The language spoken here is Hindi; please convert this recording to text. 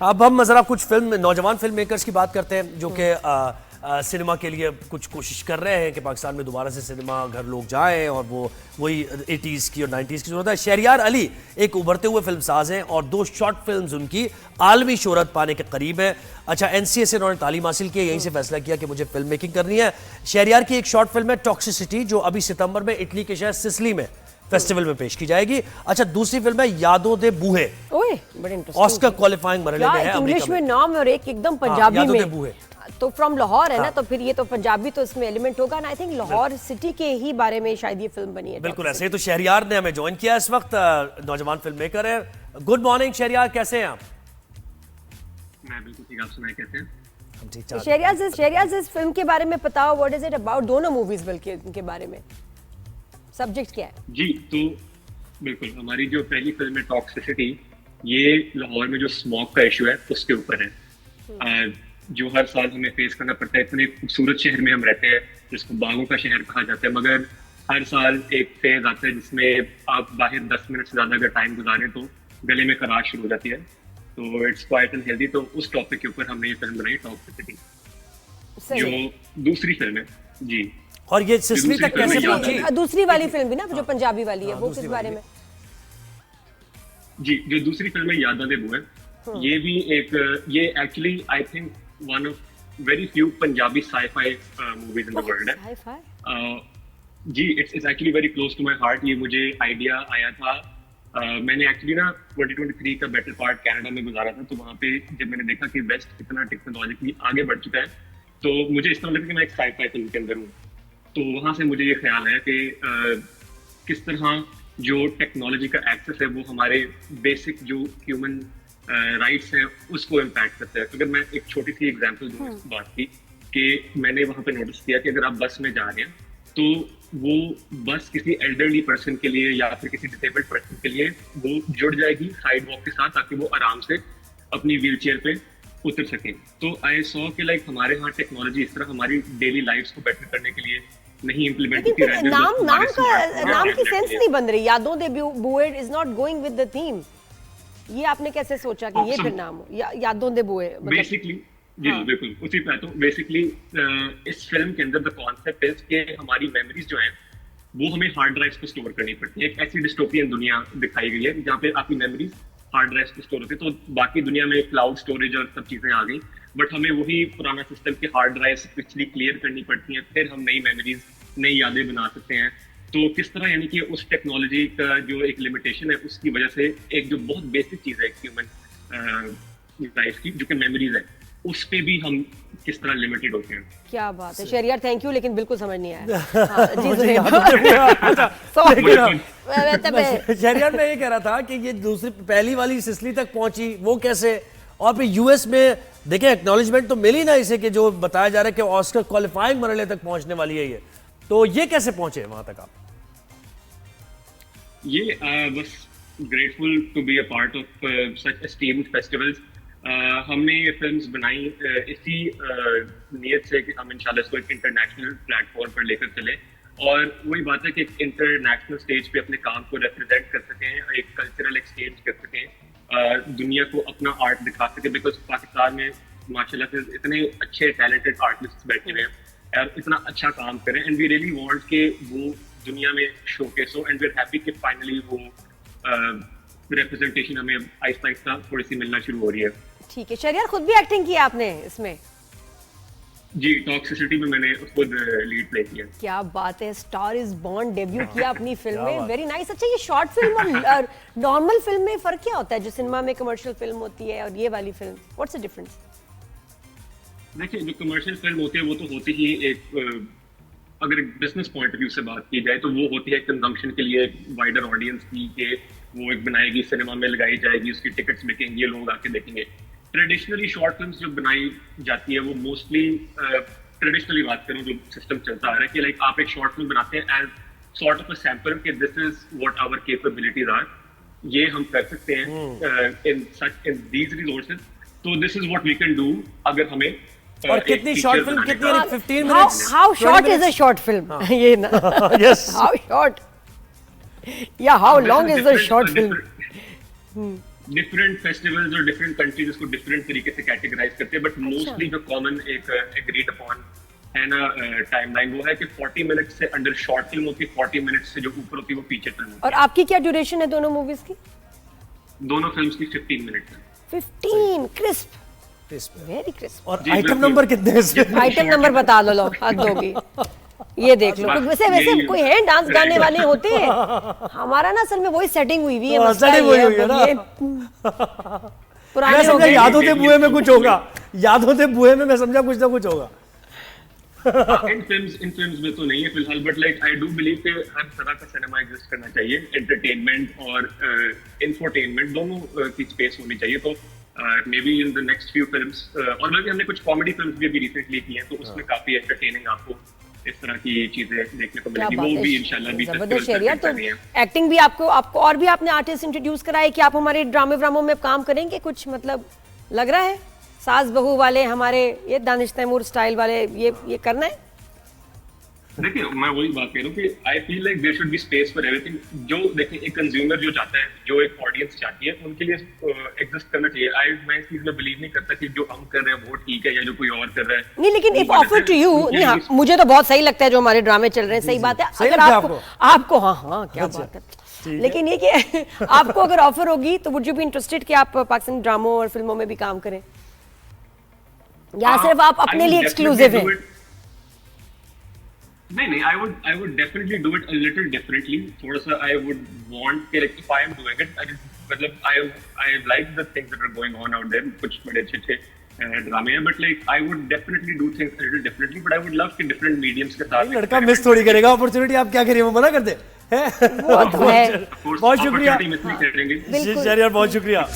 अब हम जरा कुछ नौजवान फिल्म मेकर्स की बात करते हैं जो कि सिनेमा के लिए कुछ कोशिश कर रहे हैं कि पाकिस्तान में दोबारा से सिनेमा घर लोग जाएं और वो वही 80s की और 90s की जरूरत है। शहरयार अली एक उभरते हुए फिल्मसाज हैं और 2 शॉर्ट फिल्म्स उनकी आलमी शोहरत पाने के करीब है। अच्छा, एनसीए से उन्होंने तालीम हासिल की, यहीं से फैसला किया कि मुझे फिल्म मेकिंग करनी है। शहरयार की एक शॉर्ट फिल्म है टॉक्सिसिटी जो अभी सितंबर में इटली के शहर सिसिली में फेस्टिवल में पेश की जाएगी। अच्छा, दूसरी फिल्म है यादों दे बूहे, बड़े इंटरेस्टिंग, ऑस्कर क्वालिफाइंग मरहले में है, इंग्लिश में नाम और एक एकदम पंजाबी यादों दे में। बूहे। तो फ्रॉम लाहौर है ना, तो फिर ये तो पंजाबी तो इसमें एलिमेंट होगा ना। आई थिंक लाहौर सिटी के ही बारे में शायद ये फिल्म बनी है। बिल्कुल ऐसे ही। तो शहरयार ने हमें ज्वाइन किया इस वक्त, नौजवान फिल्म मेकर है। गुड मॉर्निंग शहरयार, कैसे हैं आप? मैं बिल्कुल ठीक, आप सुनाए कैसे हैं? शहरयार इस फिल्म के बारे में बताओ, व्हाट इज इट अबाउट? दोनों मूवीज बल्कि इनके बारे में सब्जेक्ट क्या है? जी, तो बिल्कुल हमारी जो पहली फिल्म है टॉक्सिसिटी, ये लाहौर में जो स्मॉग का इशू है उसके ऊपर है, जो हर साल हमें फेस करना पड़ता है। इतने खूबसूरत शहर में हम रहते हैं जिसको बागों का शहर कहा जाता है, मगर हर साल एक फेज आता है जिसमें आप बाहर 10 मिनट से ज्यादा अगर टाइम गुजारें तो गले में खराश शुरू हो जाती है। तो इट्स क्वाइट अनहेल्दी। तो उस टॉपिक के ऊपर हमने ये फिल्म बनाई टॉक्सिसिटी, जो दूसरी फिल्म है। जी, और ये सिसिली तक कैसे पहुंची? दूसरी वाली फिल्म भी ना, जो पंजाबी वाली है, वो किस बारे में? जी, जो दूसरी फिल्म है यादा दे बूहे, ये भी ये actually I think one of very few Punjabi sci fi movies in the world है। जी, it's actually very close to my heart. ये मुझे आइडिया आया था, मैंने एक्चुअली ना 2023 का बेटर पार्ट कनाडा में गुजारा था। तो वहाँ पे जब मैंने देखा कि वेस्ट इतना टेक्नोलॉजिकली आगे बढ़ चुका है, तो मुझे इस तरह लगा कि मैं एक साई-फाई फिल्म के अंदर हूँ। तो वहाँ से मुझे ये ख्याल है कि किस तरह जो टेक्नोलॉजी का एक्सेस है वो हमारे बेसिक जो ह्यूमन राइट्स हैं उसको इम्पैक्ट करता है। तो अगर मैं एक छोटी सी एग्जांपल दूँ इस बात की, कि मैंने वहाँ पे नोटिस किया कि अगर आप बस में जा रहे हैं तो वो बस किसी एल्डरली पर्सन के लिए या फिर किसी डिसेबल्ड पर्सन के लिए वो जुड़ जाएगी साइड वॉक के साथ, ताकि वो आराम से अपनी व्हील चेयर पे उतर सकें। तो आई सॉ कि लाइक हमारे यहाँ टेक्नोलॉजी इस तरह हमारी डेली लाइफ्स को बेटर करने के लिए नहीं इम्प्लीमेंट होती है। नाम की सेंस नहीं बन रही। Yaadon De Boohe is not going with the theme. ये आपने कैसे सोचा कि ये फिर नाम हो यादों दे बूहे? बेसिकली जी, बिल्कुल उसी पे। तो बेसिकली इस फिल्म के अंदर द कॉन्सेप्ट इज कि हमारी मेमोरीज जो हैं वो हमें हार्ड ड्राइव्स पे स्टोर करनी पड़ती है। एक ऐसी डिस्टोपियन दुनिया दिखाई गई है जहाँ पे आपकी मेमोरीज हार्ड ड्राइव्स पे स्टोर होती है। तो बाकी दुनिया में क्लाउड स्टोरेज और सब चीजें आ गई, बट हमें वही पुराना सिस्टम के हार्ड ड्राइव्स पिछली क्लियर करनी पड़ती हैं, फिर हम नई मेमोरीज नई यादें बना सकते हैं। तो किस तरह, यानी कि उस टेक्नोलॉजी का जो एक लिमिटेशन है उसकी वजह से एक जो बहुत बेसिक चीज है ह्यूमन लाइफ की, जो कि मेमोरीज है, उस पे भी हम किस तरह लिमिटेड होते हैं। क्या बात है शहरयार, थैंक यू, लेकिन बिल्कुल समझ नहीं आया। शहरयार मैं ये कह रहा था कि ये दूसरी पहली वाली सिसिली तक पहुंची, वो कैसे? और फिर यूएस में देखें एक्नॉलेजमेंट तो मिली ना इसे, कि जो बताया जा रहा है कि ऑस्कर क्वालिफाइंग मरहले तक पहुंचने वाली है ये, तो ये कैसे पहुंचे वहां तक आप? ये बस grateful to be a part of such esteemed festivals. हमने ये फिल्म्स बनाई इसी नीयत से कि हम इंशाल्लाह इसको एक इंटरनेशनल प्लेटफॉर्म पर लेकर चले, और वही बात है कि एक इंटरनेशनल स्टेज पे अपने काम को रिप्रेजेंट कर सकें, एक कल्चरल एक्सचेंज कर सकें, दुनिया को अपना आर्ट दिखा सकें। बिकॉज पाकिस्तान में माशाल्लाह से इतने अच्छे टैलेंटेड आर्टिस्ट बैठे हुए हैं और इतना अच्छा काम करें, एंड वी रियली वांट कि वो दुनिया में शोकेस हो, एंड वी आर हैप्पी कि फाइनली वो रिप्रेजेंटेशन हमें आहिस्ता आहिस्ता थोड़ी सी मिलना शुरू हो रही है। ठीक है शहरयार, खुद भी एक्टिंग की आपने इसमें? जी, टॉक्सिसिटी में मैंने खुद लीड प्ले किया। क्या बात है, स्टार इज बॉर्न डेब्यू किया अपनी फिल्म में, वेरी नाइस। अच्छा, ये शॉर्ट फिल्म और नॉर्मल फिल्म में फर्क क्या होता है? जो सिनेमा में कमर्शियल फिल्म होती है और ये वाली फिल्म, व्हाट्स द डिफरेंस? देखिए, जो कमर्शियल फिल्म होती है वो तो होती ही एक, अगर एक बिजनेस पॉइंट ऑफ व्यू से बात की जाए तो वो होती है कंजम्पशन के लिए वाइडर ऑडियंस की, कि वो एक बनाएगी, सिनेमा में लगाई जाएगी, उसकी टिकट्स बिकेंगी, लोग आके देखेंगे। ट्रेडिशनली शॉर्ट फिल्म्स जो बनाई जाती है वो मोस्टली, ट्रेडिशनली बात करूं जो सिस्टम चलता आ रहा है कि लाइक आप एक शॉर्ट फिल्म बनाते हैं as sort of a sample कि this is what our capabilities are, ये हम कर सकते हैं इन दीज रिसोर्सेज, तो this is what we can do. अगर हमें और कितनी शॉर्ट फिल्म, कितनी 15 minutes? How short is a short film? ये ना, यस, हाउ शॉर्ट या how long is the short film? Different festivals और डिफरेंट कंट्रीज इसको डिफरेंट तरीके से कैटेगराइज करते हैं, बट मोस्टली जो कॉमन एक एग्रीड अपॉन है ना टाइमलाइन, वो है कि 40 मिनट से अंडर शॉर्ट फिल्म होती है, 40 मिनट से जो ऊपर होती है वो फीचर फिल्म होती और आपकी क्या ड्यूरेशन है दोनों मूवीज की? है। दोनों फिल्म्स की 15 मिनट है। 15 क्रिस्प, क्रिस्प। Very crisp. और जी, आइटम बिल्कुल। नंबर कितने हैं इसमें? आइटम नंबर बता लो, लो हद होगी। ये देख लो, बस वैसे वैसे यही- कोई है डांस गाने वाले होते हैं, हमारा ना असल में वही सेटिंग हुई हुई है, हाँ, मसला setting ये हुई है ना। ये पुराने मैं हो समझा गए। यादों ते बुए में कुछ होगा, यादों ते बुए में मैं समझा कुछ ना कुछ होगा। इन फिल्म्स में तो नहीं है फिलहाल, but like I do believe कि हर तरह का सिनेमा एग्जिस्ट करना चाहिए, एंटरटेनमेंट और इंफोटेनमेंट दोनों की स्पेस होनी चाहिए। तो may be in the next few films, और बल्कि हमने कुछ कॉमेडी फिल्म्स भी अभी रिसेंटली की हैं, तो उसमें काफी एंटरटेनिंग आपको इस तरह की चीजें देखने को क्या मिलेगी, बात वो है, भी इंशाल्लाह भी जबरदस्त शेर यार। तो एक्टिंग भी आपको और भी आपने आर्टिस्ट इंट्रोड्यूस कराए कि आप हमारे ड्रामों में काम करेंगे कुछ, मतलब लग रहा है सास बहू वाले हमारे ये दानिश तैमूर स्टाइल वाले ये करना है? देखिए मैं वही बात कह रहा हूँ कि I feel like there should be space for everything. जो देखिए एक कंज्यूमर जो चाहता है, जो एक ऑडियंस चाहती है, उनके लिए एग्जिस्ट करना चाहिए। मैं इस चीज में बिलीव नहीं करता कि जो हम कर रहे हैं वो ठीक है या जो कोई और कर रहा है नहीं, लेकिन वो इफ गलत ऑफर है। टू यू, उनके नहीं हाँ, लिए- मुझे तो बहुत सही लगता है जो हमारे ड्रामे चल रहे हैं, सही बात है। सही अगर लगता है आपको हाँ क्या बात है। लेकिन ये कि आपको अगर ऑफर होगी तो वुड यू बी इंटरेस्टेड कि आप पाकिस्तानी ड्रामों और फिल्मों में भी काम करें, या सिर्फ आप अपने लिए एक्सक्लूसिव हैं? नहीं, I would definitely do it a little differently. थोड़ा सा I would want कि like if I am doing it, मतलब I like the things that are going on out there. कुछ बड़े अच्छे ड्रामे हैं, but like I would definitely do things a little differently. But I would love कि different mediums के साथ लड़का मिस थोड़ी करेगा अपॉर्चुनिटी, आप क्या करिए वो मना कर दे हैं? वो तो है। बहुत शुक्रिया मिस नहीं करेंगे। बिल्कुल। यार, बहुत शुक्रिया।